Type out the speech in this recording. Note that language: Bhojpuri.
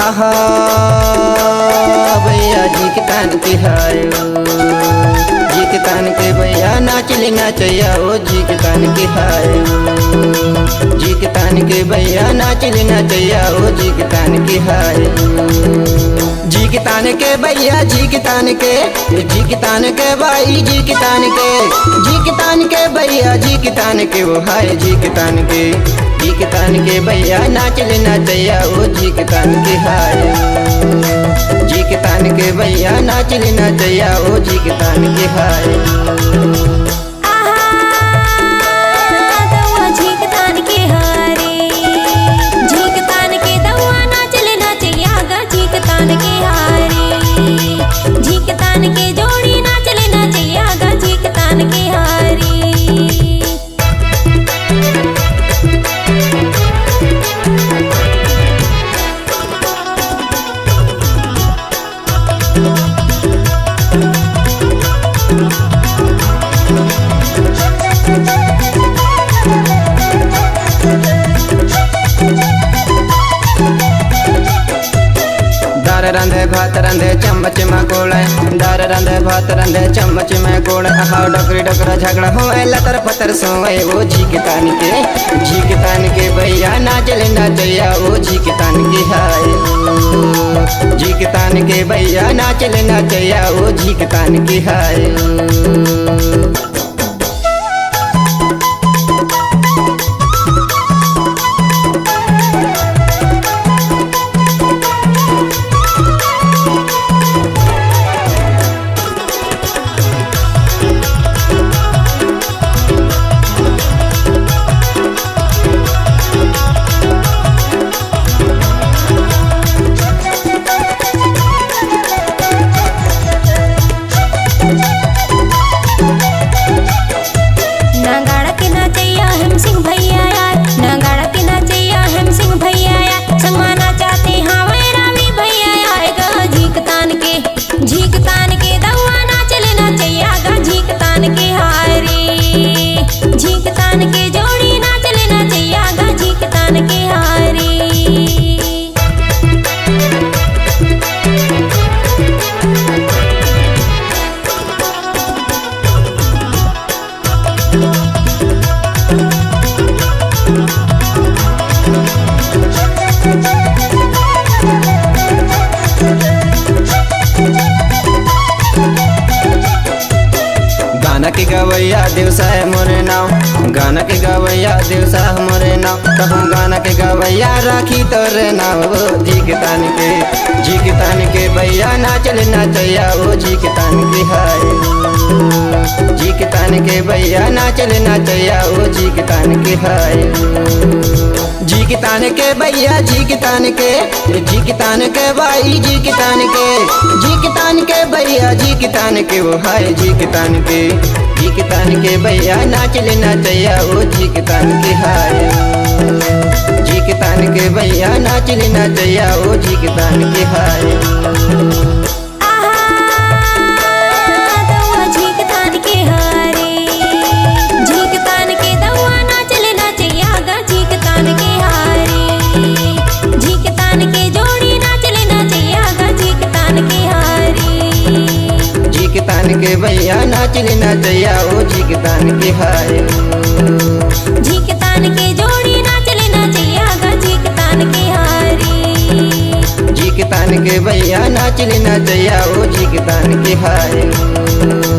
आहा भैया जी के तान के हायो जी के तान के भैया नाच ले नाचैया ओ जी के तान के हायो जी के तान के भैया नाच ले नाचैया ओ जी के तान के हायो जी के तान के भैया जी के तान के जी के तान के भाई जी के तान के जी के तान के भैया जी के तान के वो हाय जी के तान के जी के तान के भैया नाच ले नाचैया ओ जी के तान के हाय जी के तान के भैया नाच ले नाचैया ओ जी के तान के हाय रंधे भात रंधे चम्मच में कोड़े दार रंधे भात रंधे चम्मच में कोड़े आहा डकरी डकरा झगड़ा हो लतर पतर सोए ओ जी के तान के भैया नाच ले नाचैया ओ जी के तान के हाय जी के तान के भैया नाच ले नाचैया ओ जी के तान के हाय गाना के गवैया दिवसा है मोरे नाव गाना के गवैया दिवसा मोरे नाव कहूँ गाना के गवैया राखी तोरे नाव जी के तान के भैया नाच ले नाचैया ओ जी के तान के हाय जी के तान के भैया नाच ले नाचैया ओ जी के तान के हाय जी के तान के भैया जी के तान के जी के तान के भाई जी के तान के जी के तान के भैया जी के तान के वो हाय जी के तान के भैया नाच ले नाचैया ओ जी के तान के हाय जी के तान के भैया नाच ले नाचैया ओ जी के तान के हाय के भैया नाच ले नाचैया ओ जी के तान के हाय जी के तान के जोड़ी नाच ले नाचैया गा जी के तान के हारी जी के तान के भैया नाच ले नाचैया ओ जी के तान के हाय।